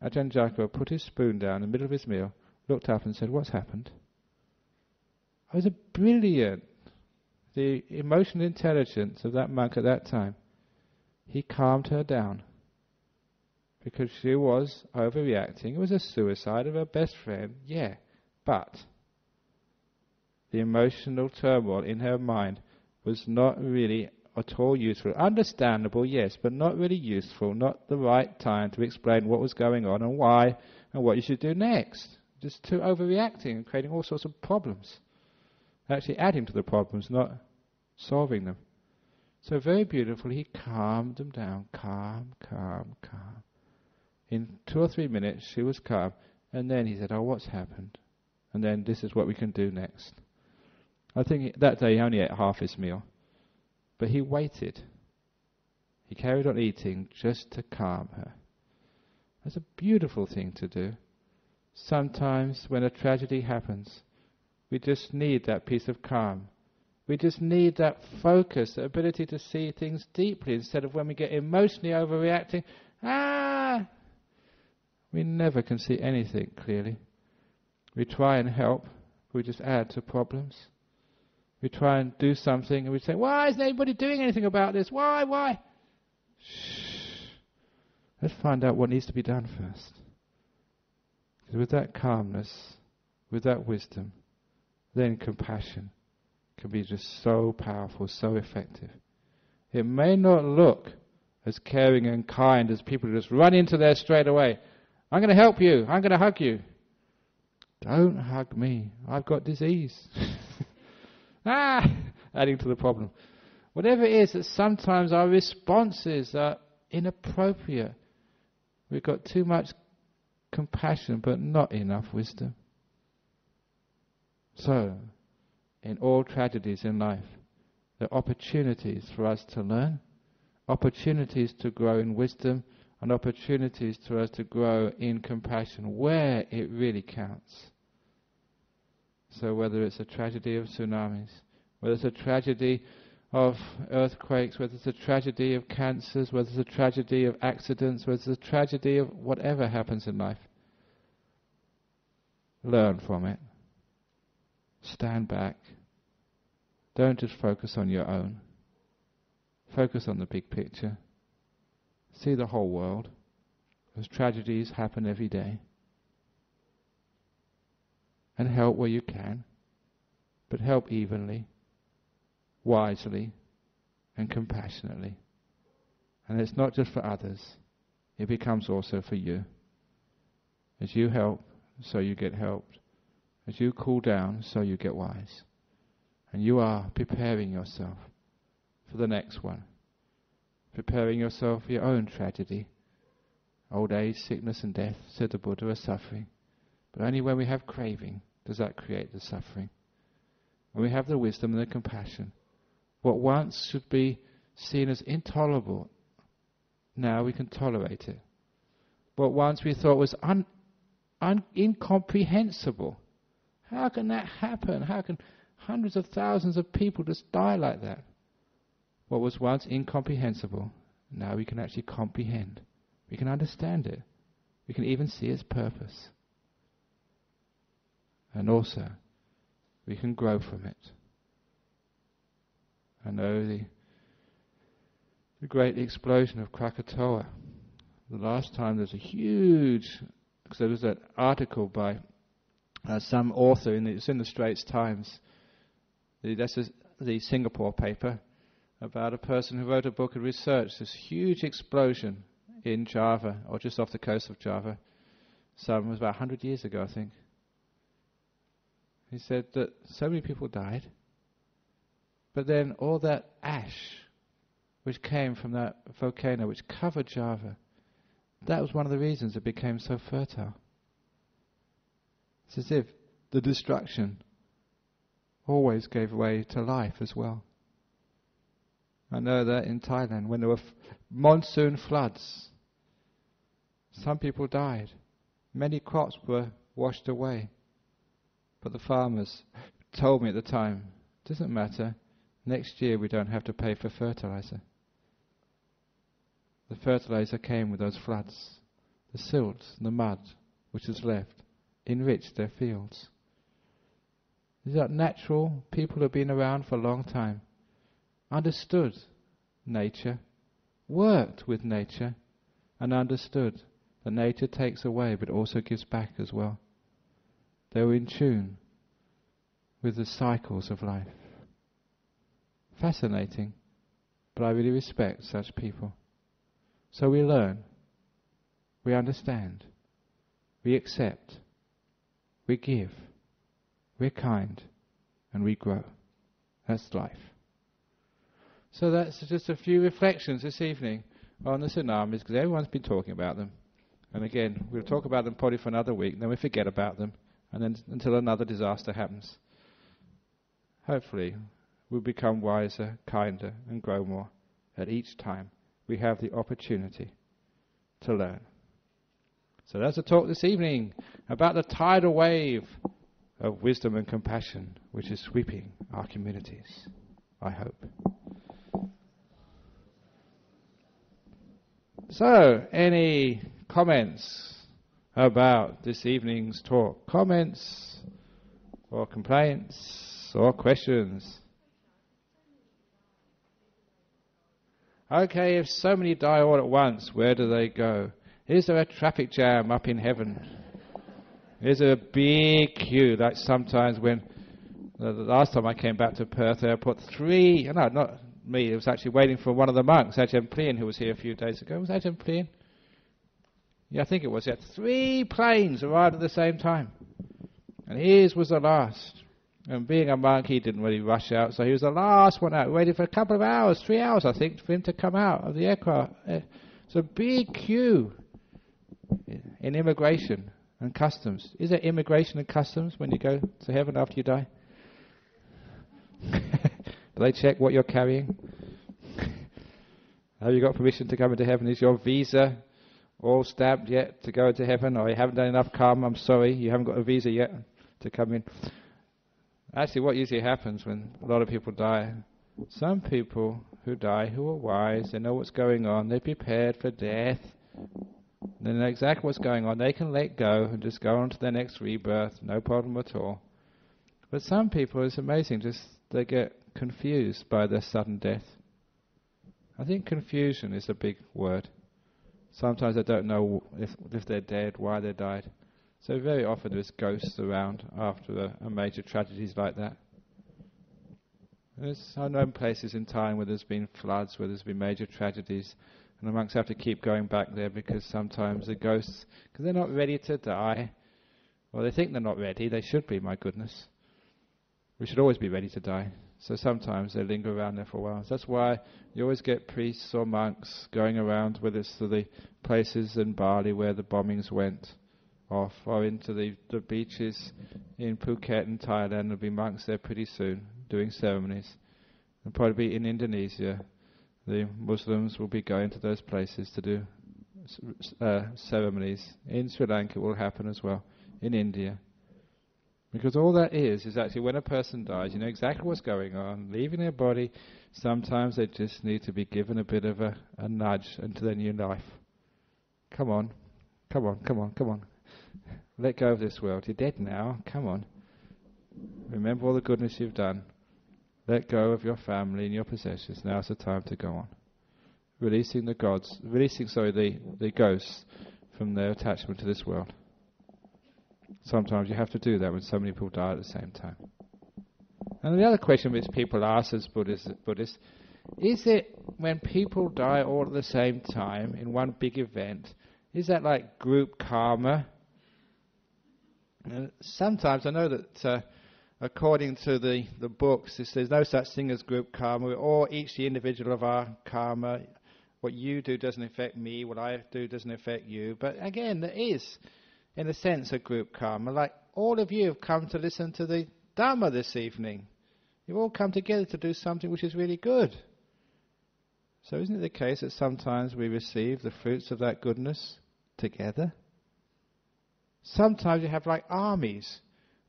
Ajahn Brahmavamso put his spoon down in the middle of his meal, looked up and said, what's happened? It was brilliant. The emotional intelligence of that monk at that time. He calmed her down. Because she was overreacting. It was a suicide of her best friend, yeah. But the emotional turmoil in her mind was not really at all useful. Understandable, yes, but not really useful. Not the right time to explain what was going on and why and what you should do next. Just too overreacting and creating all sorts of problems. Actually adding to the problems, not solving them. So very beautifully he calmed them down. Calm, calm, calm. In 2 or 3 minutes she was calm. And then he said, oh, what's happened? And then this is what we can do next. I think that day he only ate half his meal. But he waited. He carried on eating just to calm her. That's a beautiful thing to do. Sometimes when a tragedy happens, we just need that piece of calm. We just need that focus, the ability to see things deeply instead of when we get emotionally overreacting. We never can see anything clearly. We try and help, we just add to problems. We try and do something and we say, why isn't anybody doing anything about this? Why? Shh. Let's find out what needs to be done first. Because with that calmness, with that wisdom, then compassion can be just so powerful, so effective. It may not look as caring and kind as people who just run into there straight away. I'm going to help you. I'm going to hug you. Don't hug me. I've got disease. Adding to the problem. Whatever it is, that sometimes our responses are inappropriate. We've got too much compassion but not enough wisdom. So, in all tragedies in life, there are opportunities for us to learn, opportunities to grow in wisdom, and opportunities for us to grow in compassion where it really counts. So whether it's a tragedy of tsunamis, whether it's a tragedy of earthquakes, whether it's a tragedy of cancers, whether it's a tragedy of accidents, whether it's a tragedy of whatever happens in life, learn from it. Stand back. Don't just focus on your own. Focus on the big picture. See the whole world. Because tragedies happen every day. And help where you can. But help evenly, wisely, and compassionately. And it's not just for others. It becomes also for you. As you help, so you get helped. As you cool down, so you get wise. And you are preparing yourself for the next one. Preparing yourself for your own tragedy. Old age, sickness and death, said the Buddha, are suffering. But only when we have craving does that create the suffering. When we have the wisdom and the compassion, what once should be seen as intolerable, now we can tolerate it. What once we thought was incomprehensible. How can that happen? How can hundreds of thousands of people just die like that? What was once incomprehensible, now we can actually comprehend. We can understand it. We can even see its purpose. And also, we can grow from it. I know the great explosion of Krakatoa. The last time there was a huge, because there was that article by some author, it's in the Straits Times, that's the Singapore paper, about a person who wrote a book and researched this huge explosion in Java, or just off the coast of Java. It was about 100 years ago, I think. He said that so many people died, but then all that ash which came from that volcano which covered Java, that was one of the reasons it became so fertile. It's as if the destruction always gave way to life as well. I know that in Thailand, when there were monsoon floods, some people died. Many crops were washed away. But the farmers told me at the time, it doesn't matter, next year we don't have to pay for fertilizer. The fertilizer came with those floods. The silt, the mud which was left, enriched their fields. These are natural people who have been around for a long time, understood nature, worked with nature, and understood that nature takes away but also gives back as well. They were in tune with the cycles of life. Fascinating, but I really respect such people. So we learn, we understand, we accept, we give, we're kind, and we grow. That's life. So that's just a few reflections this evening on the tsunamis, because everyone's been talking about them. And again, we'll talk about them probably for another week, then we forget about them, and then until another disaster happens. Hopefully, we'll become wiser, kinder, and grow more at each time we have the opportunity to learn. So that's a talk this evening about the tidal wave of wisdom and compassion which is sweeping our communities, I hope. So, any comments about this evening's talk? Comments or complaints or questions? Okay, if so many die all at once, where do they go? Is there a traffic jam up in heaven? Is there a big queue, like sometimes when, the last time I came back to Perth Airport, not me, it was actually waiting for one of the monks, Ajahn Brahmavamso, who was here a few days ago. Was Ajahn Brahmavamso? Yeah, I think it was. Yeah. 3 planes arrived at the same time. And his was the last. And being a monk, he didn't really rush out, so he was the last one out. We waited for a couple of hours, 3 hours, I think, for him to come out of the aircraft. It's a big queue in immigration and customs. Is there immigration and customs when you go to heaven after you die? Do they check what you're carrying? Have you got permission to come into heaven? Is your visa all stamped yet to go into heaven? Or you haven't done enough karma? I'm sorry, you haven't got a visa yet to come in. Actually, what usually happens when a lot of people die, some people who die who are wise, they know what's going on, they're prepared for death, they know exactly what's going on, they can let go and just go on to their next rebirth, no problem at all. But some people, it's amazing, just they get confused by their sudden death. I think confusion is a big word. Sometimes they don't know if they're dead, why they died. So very often there's ghosts around after a major tragedies like that. I know places in time where there's been floods, where there's been major tragedies, and the monks have to keep going back there because sometimes the ghosts, because they're not ready to die, well, they think they're not ready, they should be, my goodness. We should always be ready to die. So sometimes they linger around there for a while. So that's why you always get priests or monks going around, whether it's to the places in Bali where the bombings went off, or into the beaches in Phuket and Thailand. There'll be monks there pretty soon doing ceremonies. There'll probably be in Indonesia. The Muslims will be going to those places to do ceremonies. In Sri Lanka it will happen as well. In India. Because all that is actually when a person dies, you know exactly what's going on, leaving their body. Sometimes they just need to be given a bit of a nudge into their new life. Come on. Let go of this world. You're dead now. Come on. Remember all the goodness you've done. Let go of your family and your possessions. Now's the time to go on. Releasing the ghosts from their attachment to this world. Sometimes you have to do that when so many people die at the same time. And the other question which people ask as Buddhists, is it when people die all at the same time in one big event, is that like group karma? And sometimes I know that according to the books, there's no such thing as group karma. We're all each the individual of our karma. What you do doesn't affect me. What I do doesn't affect you. But again, there is, in a sense, a group karma. Like all of you have come to listen to the Dharma this evening. You've all come together to do something which is really good. So isn't it the case that sometimes we receive the fruits of that goodness together? Sometimes you have like armies.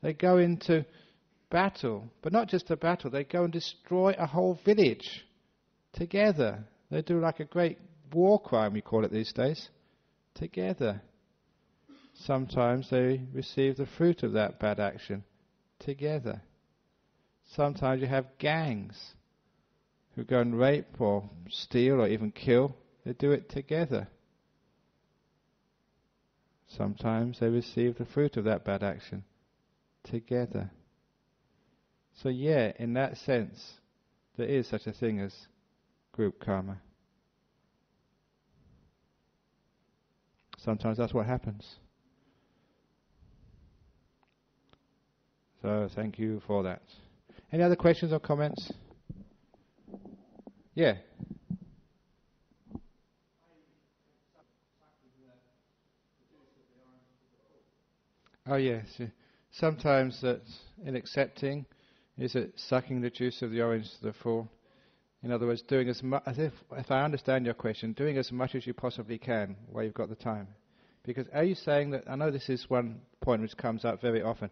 They go into battle, but not just a battle. They go and destroy a whole village together. They do like a great war crime, we call it these days, together. Sometimes they receive the fruit of that bad action together. Sometimes you have gangs who go and rape or steal or even kill. They do it together. Sometimes they receive the fruit of that bad action together. So yeah, in that sense, there is such a thing as group karma. Sometimes that's what happens. So thank you for that. Any other questions or comments? Yeah. Oh yes. Sometimes that in accepting, is it sucking the juice of the orange to the full? In other words, doing as much, as if I understand your question, doing as much as you possibly can while you've got the time. Because are you saying that, I know this is one point which comes up very often,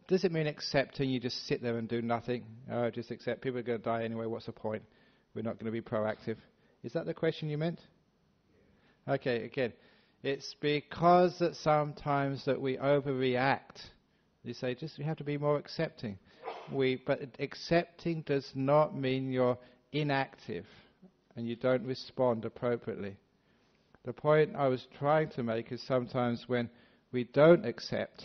does it mean accepting, you just sit there and do nothing? Oh, just accept, people are going to die anyway, what's the point? We're not going to be proactive. Is that the question you meant? Okay, again, it's because that sometimes that we overreact. You say, just we have to be more accepting. But accepting does not mean you're inactive. and you don't respond appropriately. The point I was trying to make is sometimes when we don't accept,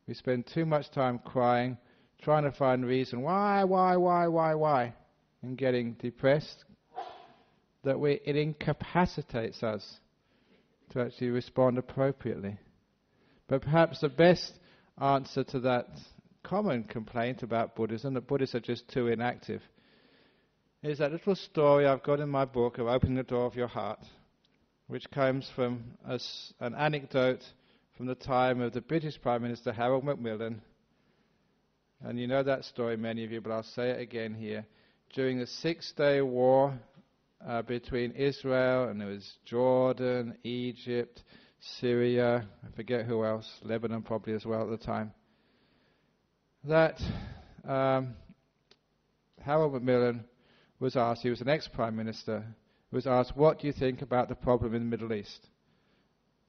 we spend too much time crying, trying to find a reason why, and getting depressed, that it incapacitates us to actually respond appropriately. But perhaps the best answer to that common complaint about Buddhism, that Buddhists are just too inactive, is that little story I've got in my book of Opening the Door of Your Heart, which comes from an anecdote from the time of the British Prime Minister Harold Macmillan. And you know that story, many of you, but I'll say it again here. During the 6-day war between Israel, and there was Jordan, Egypt, Syria, I forget who else, Lebanon probably as well at the time, that Harold Macmillan was asked, he was an ex-Prime Minister, was asked, what do you think about the problem in the Middle East?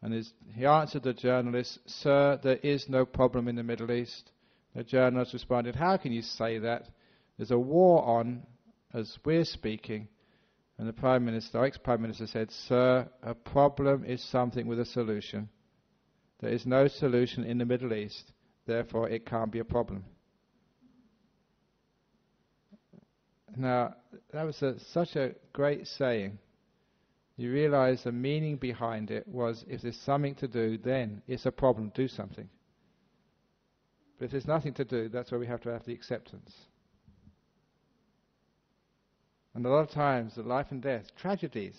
And he answered the journalist, "Sir, there is no problem in the Middle East." The journalist responded, "How can you say that? There's a war on as we're speaking." And the Prime Minister, ex-Prime Minister, said, "Sir, a problem is something with a solution. There is no solution in the Middle East, therefore it can't be a problem." Now, that was such a great saying. You realize the meaning behind it was, if there's something to do, then it's a problem, do something. But if there's nothing to do, that's where we have to have the acceptance. And a lot of times, the life and death, tragedies.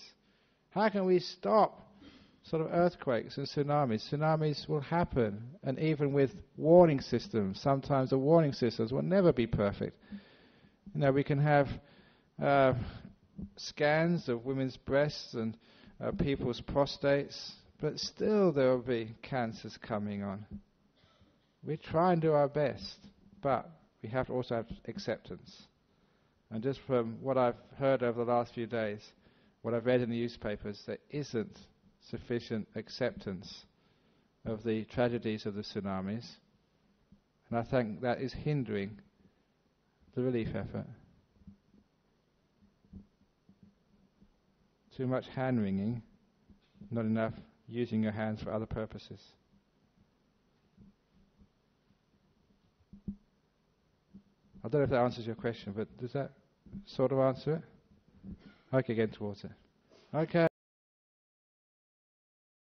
How can we stop sort of earthquakes and tsunamis? Tsunamis will happen, and even with warning systems, sometimes the warning systems will never be perfect. You know, we can have scans of women's breasts and people's prostates, but still there will be cancers coming on. We try and do our best, but we have to also have acceptance. And just from what I've heard over the last few days, what I've read in the newspapers, there isn't sufficient acceptance of the tragedies of the tsunamis, and I think that is hindering the relief effort. Too much hand-wringing, not enough using your hands for other purposes. I don't know if that answers your question, but does that sort of answer it? Okay, getting towards it. Okay.